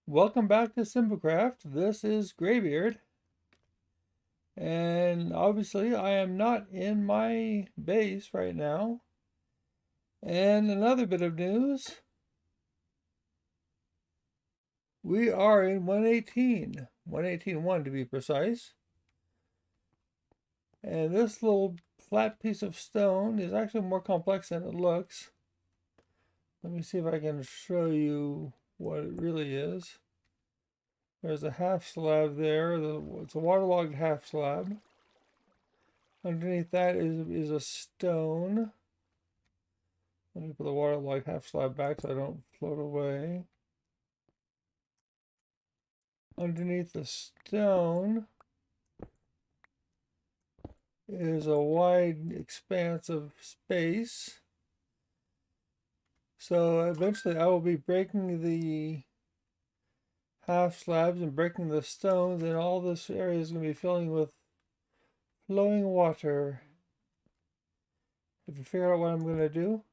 Welcome back to SimbaCraft. This is Graybeard, and obviously I am not in my base right now. And another bit of news, we are in 118, 118.1 to be precise. And this little flat piece of stone is actually more complex than it looks. Let me see if I can show you what it really is. There's a half slab there. It's a waterlogged half slab. Underneath that is a stone. Let me put the waterlogged half slab back so I don't float away. Underneath the stone is a wide expanse of space. So eventually I will be breaking the half slabs and breaking the stones, and all this area is going to be filling with flowing water. If you figure out what I'm going to do,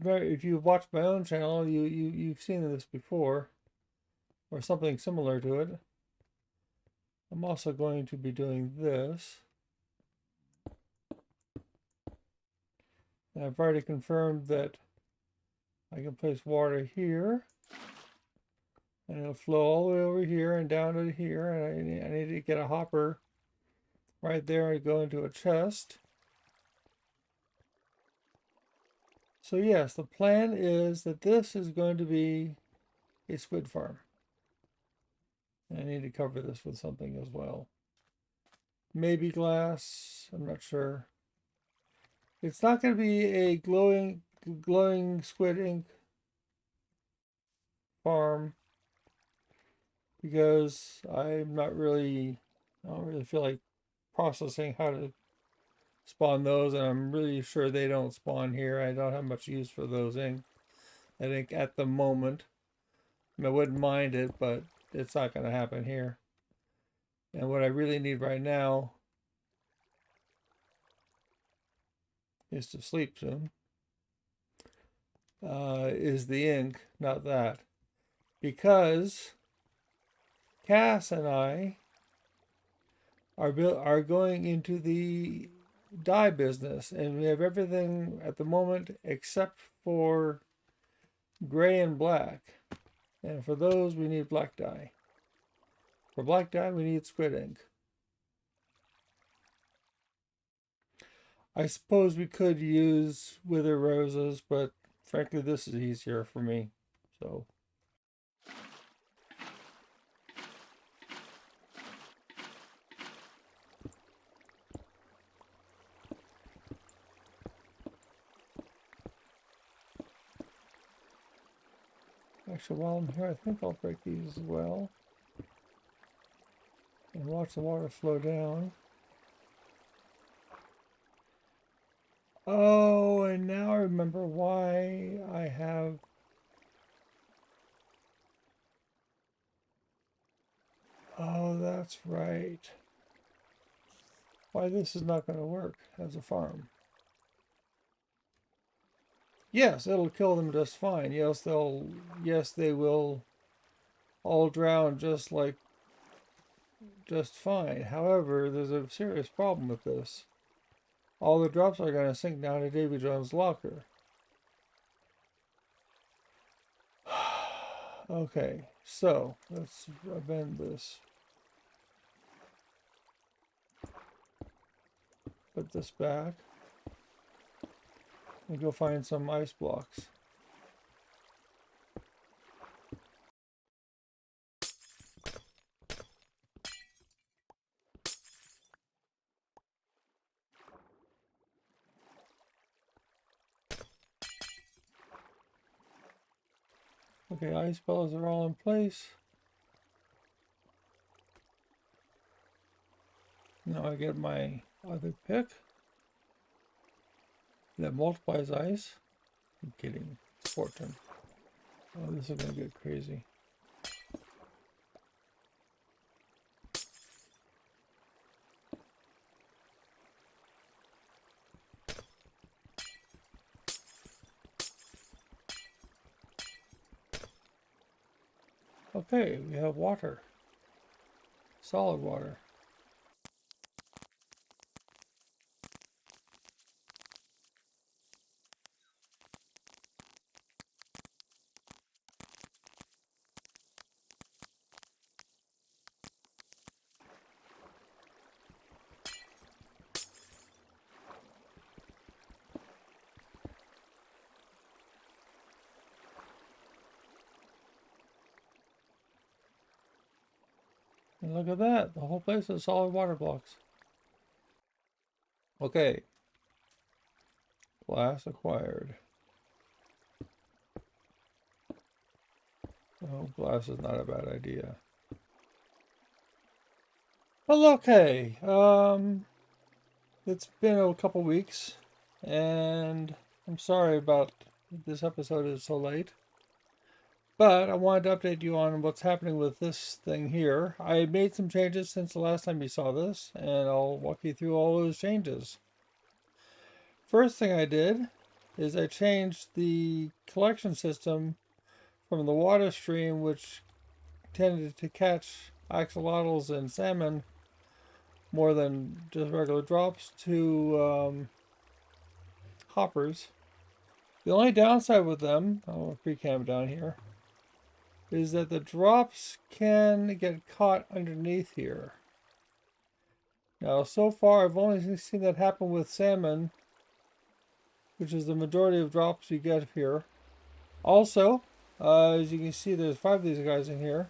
if you've watched my own channel, you've seen this before, or something similar to it. I'm also going to be doing this. And I've already confirmed that I can place water here, and it'll flow all the way over here and down to here, and I need to get a hopper right there and go into a chest. So yes, the plan is that this is going to be a squid farm. And I need to cover this with something as well. Maybe glass, I'm not sure. It's not going to be a glowing Squid Ink farm because I don't really feel like processing how to spawn those, and I'm really sure they don't spawn here. I don't have much use for those ink. I think at the moment, I wouldn't mind it, but it's not going to happen here. And what I really need right now is to sleep soon. Is the ink, not that. Because Cass and I are going into the dye business, and we have everything at the moment except for gray and black. And for those, we need black dye. For black dye, we need squid ink. I suppose we could use wither roses, but frankly, this is easier for me. So. Actually, while I'm here, I think I'll break these as well. And watch the water flow down. Oh, and now I remember why I have... Oh, that's right. Why this is not going to work as a farm. Yes, it'll kill them just fine. Yes, they will all drown just fine. However, there's a serious problem with this. All the drops are going to sink down to Davy Jones' locker. Okay, so let's bend this. Put this back. And go find some ice blocks. Okay, ice bells are all in place. Now I get my other pick that multiplies ice. I'm kidding. It's 14. Oh, this is going to get crazy. Okay, we have water. Solid water. And look at that. The whole place is solid water blocks. Okay. Glass acquired. Oh, glass is not a bad idea. Well, okay. It's been a couple weeks, and I'm sorry about this episode is so late. But I wanted to update you on what's happening with this thing here. I made some changes since the last time you saw this, and I'll walk you through all those changes. First thing I did is I changed the collection system from the water stream, which tended to catch axolotls and salmon more than just regular drops, to hoppers. The only downside with them, I'll pre-cam down here, is that the drops can get caught underneath here. Now, so far, I've only seen that happen with salmon, which is the majority of drops you get here. Also, as you can see, there's 5 of these guys in here.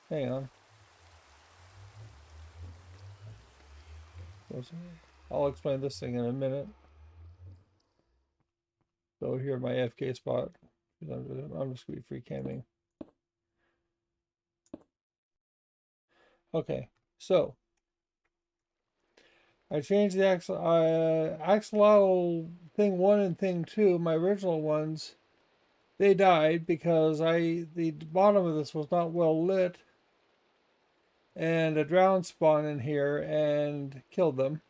Hang on. I'll explain this thing in a minute. So here, my FK spot. I'm just going to be free camming. Okay, so I changed the axolotl thing 1 and thing 2, my original ones. They died because the bottom of this was not well lit, and a drown spawned in here and killed them.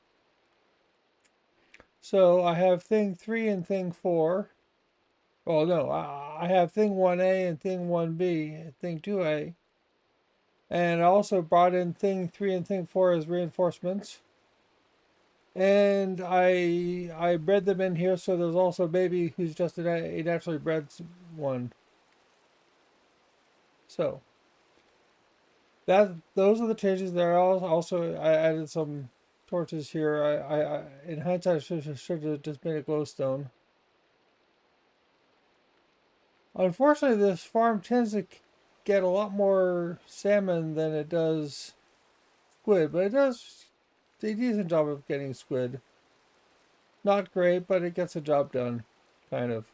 So I have thing 3 and thing 4. Well, no, I have thing 1A and thing 1B, thing 2A. And I also brought in thing 3 and thing 4 as reinforcements. And I bred them in here, so there's also a baby who's just a naturally bred one. So those are the changes there. Also, I added some torches here. I in hindsight, I should have just made a glowstone. Unfortunately, this farm tends to get a lot more salmon than it does squid, but it does a decent job of getting squid. Not great, but it gets the job done, kind of.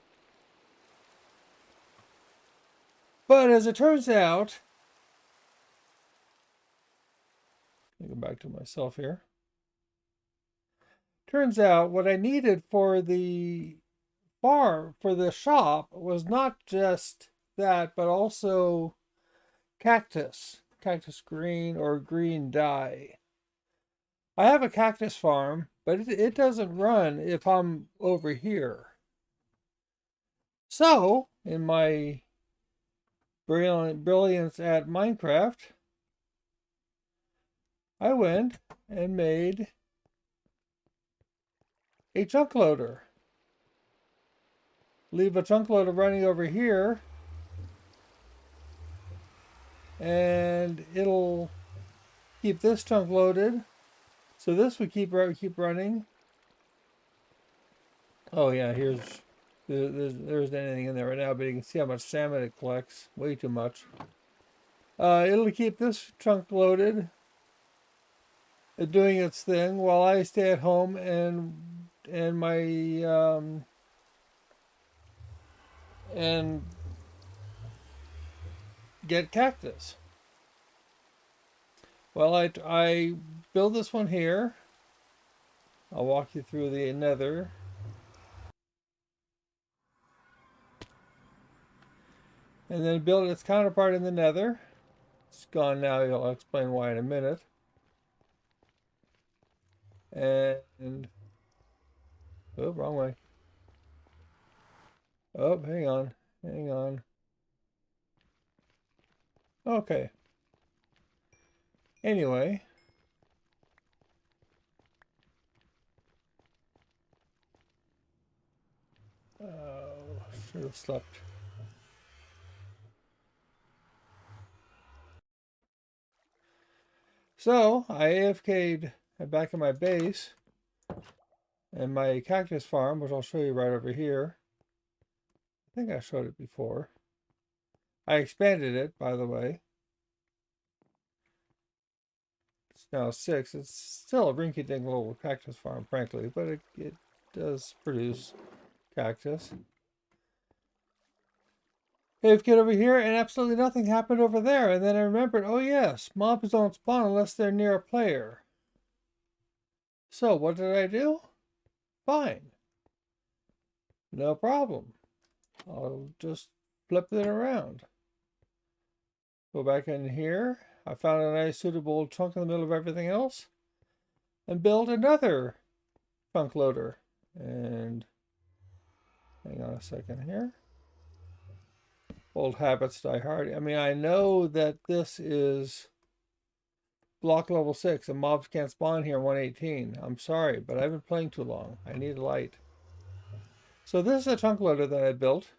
But as it turns out, let me go back to myself here. Turns out what I needed for the farm, for the shop, was not just that, but also cactus green or green dye. I have a cactus farm, but it doesn't run if I'm over here. So, in my brilliance at Minecraft, I went and made a chunk loader. Leave a chunk loader running over here, and it'll keep this chunk loaded. So this would keep running. Oh yeah, there's anything in there right now, but you can see how much salmon it collects. Way too much. It'll keep this chunk loaded, doing its thing while I stay at home and my and get cactus. Well, I build this one here. I'll walk you through the nether. And then build its counterpart in the nether. It's gone now. I'll explain why in a minute. And oh, wrong way. Oh, hang on. Okay. Anyway. Should have slept. So, I AFK'd back in my base and my cactus farm, which I'll show you right over here. I think I showed it before. I expanded it, by the way. It's now 6. It's still a rinky-dink little cactus farm, frankly, but it does produce cactus. AFK'd over here, and absolutely nothing happened over there. And then I remembered, oh yes, mobs don't spawn unless they're near a player. So, what did I do? Fine. No problem. I'll just flip it around. Go back in here. I found a nice suitable chunk in the middle of everything else. And build another chunk loader. And hang on a second here. Old habits die hard. I mean, I know that this is block level 6 and mobs can't spawn here in 118. I'm sorry, but I've been playing too long. I need light. So this is a chunk loader that I built.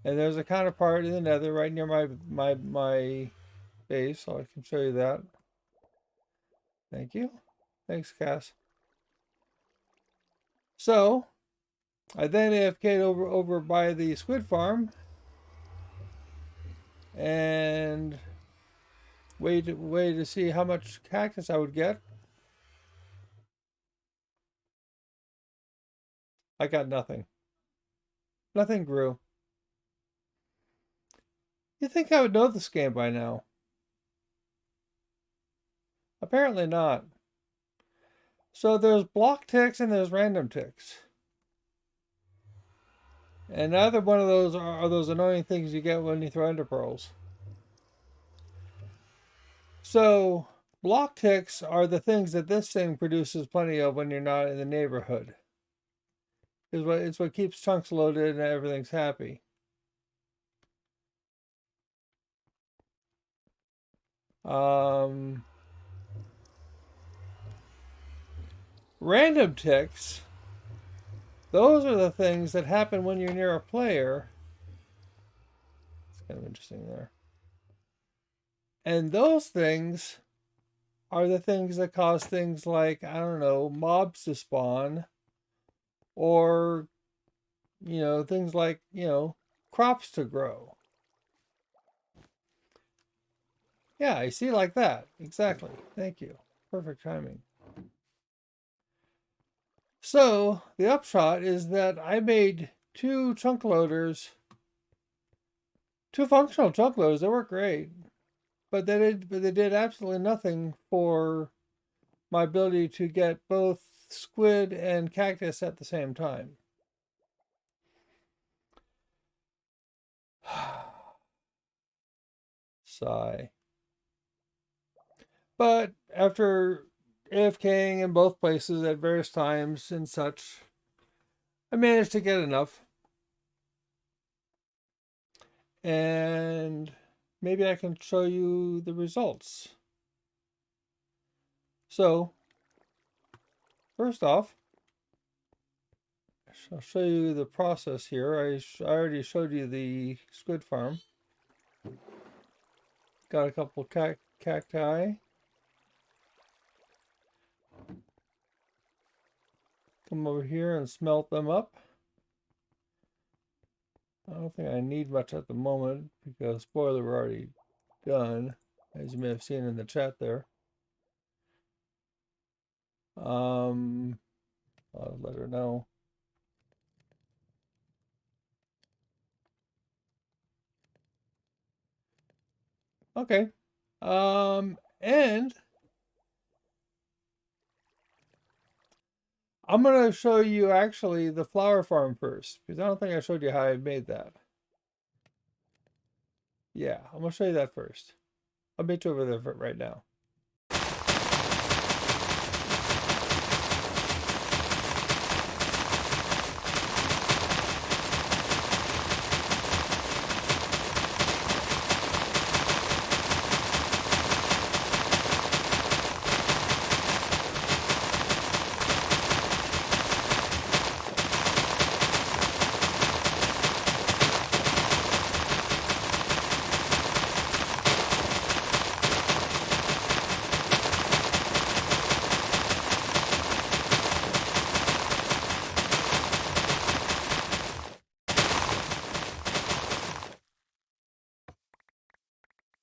And there's a counterpart in the nether right near my base, so I can show you that. Thank you. Thanks, Cass. So, I then AFK'd over by the squid farm and waited to see how much cactus I would get. I got nothing. Nothing grew. You'd think I would know this game by now. Apparently not. So there's block ticks and there's random ticks. And neither one of those are those annoying things you get when you throw ender pearls. So block ticks are the things that this thing produces plenty of when you're not in the neighborhood. It's what keeps chunks loaded and everything's happy. Random ticks, those are the things that happen when you're near a player. It's kind of interesting there. And those things are the things that cause things like, I don't know, mobs to spawn. Or, things like, crops to grow. Yeah, I see, like that. Exactly. Thank you. Perfect timing. So, the upshot is that I made 2 chunk loaders, 2 functional chunk loaders. They work great. But they did absolutely nothing for my ability to get both squid and cactus at the same time. Sigh. But after AFKing in both places at various times and such, I managed to get enough. And maybe I can show you the results. So, first off, I'll show you the process here. I already showed you the squid farm. Got a couple cacti. Come over here and smelt them up. I don't think I need much at the moment because, spoiler, we're already done, as you may have seen in the chat there. I'll let her know. Okay. And I'm going to show you actually the flower farm first, because I don't think I showed you how I made that. Yeah, I'm going to show you that first. I'll meet you over there right now.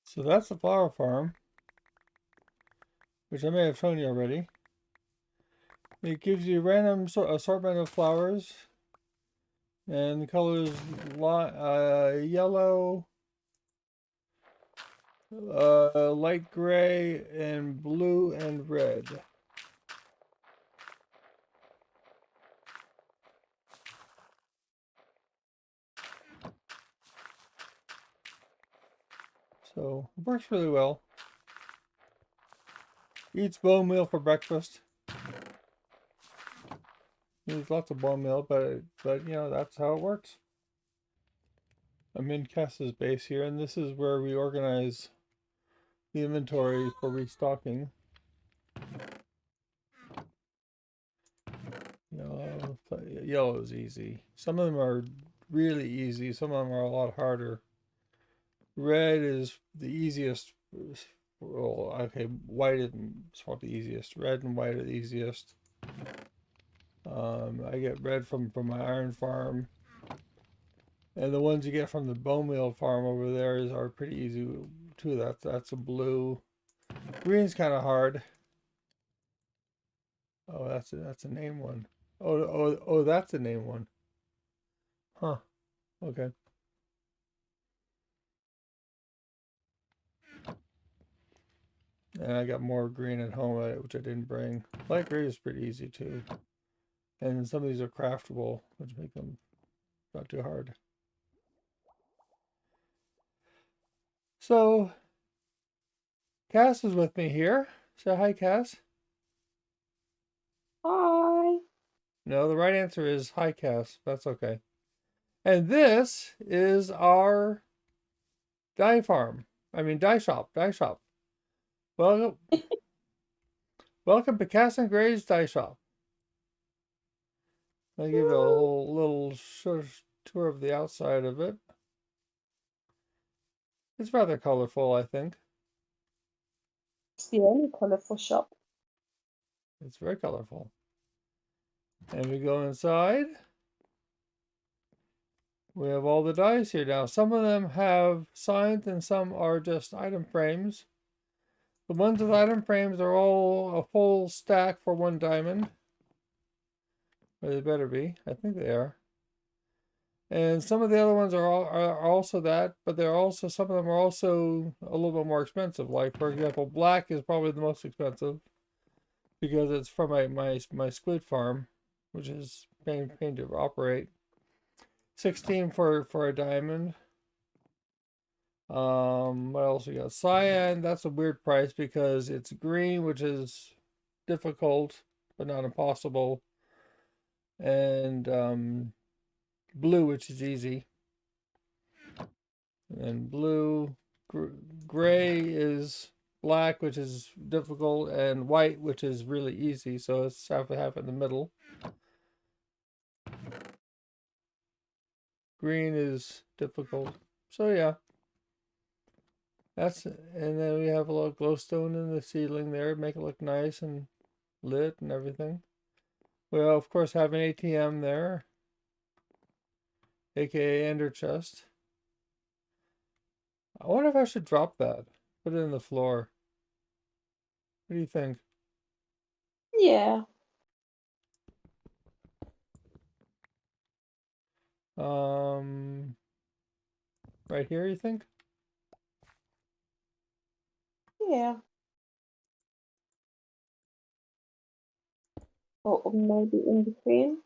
So that's the flower farm, which I may have shown you already. It gives you a random assortment of flowers, and the colors yellow, light gray, and blue and red. So it works really well. Eats bone meal for breakfast. There's lots of bone meal, but you know, that's how it works. I'm in Cass's base here, and this is where we organize the inventory for restocking. Yellow is easy. Some of them are really easy. Some of them are a lot harder. Red is the easiest. Well, okay, white isn't the easiest. Red and white are the easiest. I get red from my iron farm, and the ones you get from the bone meal farm over there are pretty easy too. That's a blue. Green's kind of hard. Oh, that's a name one. Oh, that's a name one. Huh. Okay. And I got more green at home, which I didn't bring. Light gray is pretty easy too. And some of these are craftable, which make them not too hard. So, Cass is with me here. Say hi, Cass. Hi. No, the right answer is hi, Cass. That's okay. And this is our dye farm. I mean, dye shop. Welcome, welcome to Cass and Gray's dye shop. I'll give you a whole little tour of the outside of it. It's rather colorful, I think. It's the only colourful shop. It's very colorful. And we go inside. We have all the dies here now. Some of them have signs and some are just item frames. The ones with item frames are all a full stack for 1 diamond. Or they better be. I think they are. And some of the other ones are also that, but some of them are also a little bit more expensive. Like, for example, black is probably the most expensive because it's from my squid farm, which is pain to operate. 16 for a diamond. What else we got? Cyan, that's a weird price because it's green, which is difficult but not impossible, and blue, which is easy. And blue, gray is black, which is difficult, and white, which is really easy. So it's half and half in the middle. Green is difficult. So yeah. And then we have a little glowstone in the ceiling there, make it look nice and lit and everything. We'll of course have an ATM there, aka Ender Chest. I wonder if I should drop that. Put it in the floor. What do you think? Yeah. Right here, you think? Yeah. Or maybe in between.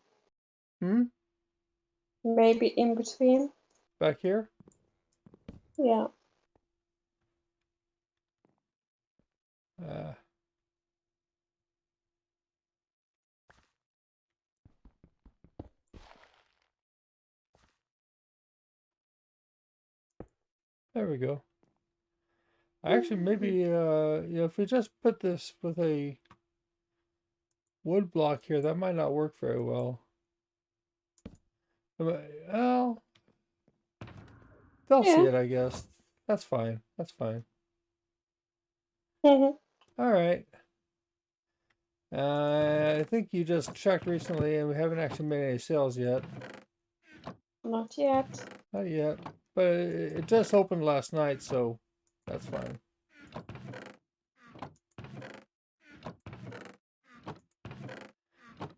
Maybe in between. Back here? Yeah. There we go. Actually, maybe, if we just put this with a wood block here, that might not work very well. Well, they'll see it, I guess. That's fine. That's fine. All right. I think you just checked recently, and we haven't actually made any sales yet. Not yet. Not yet. But it just opened last night, so That's fine.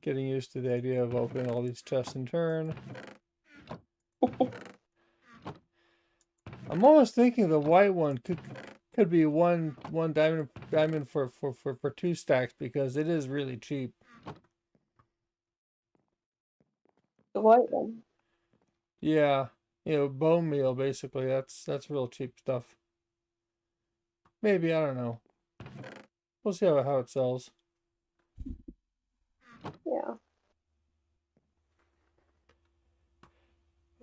Getting used to the idea of opening all these chests in turn. I'm almost thinking the white one could be one diamond for 2 stacks, because it is really cheap. The white one. Yeah, bone meal basically. That's real cheap stuff. Maybe, I don't know. We'll see how it sells. Yeah.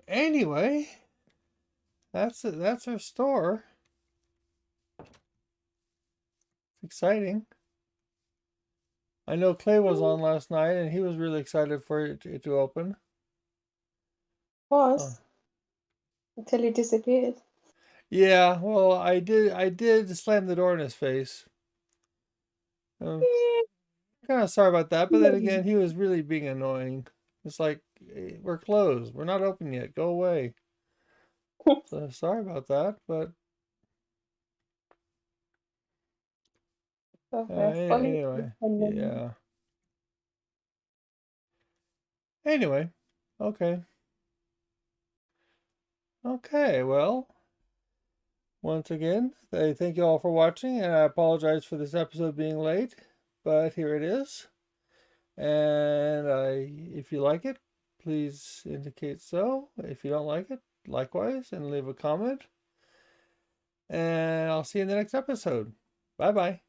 Anyway, that's it. That's our store. It's exciting. I know Clay was on last night, and he was really excited for it to open. Was. Until he disappeared. Yeah, well, I did slam the door in his face. Kind of sorry about that, but then again, he was really being annoying. It's like, "Hey, we're closed. We're not open yet. Go away." So sorry about that, but So they're fully anyway, independent. yeah. Anyway, okay. Okay, well, once again, I thank you all for watching, and I apologize for this episode being late, but here it is. And if you like it, please indicate so. If you don't like it, likewise, and leave a comment. And I'll see you in the next episode. Bye bye.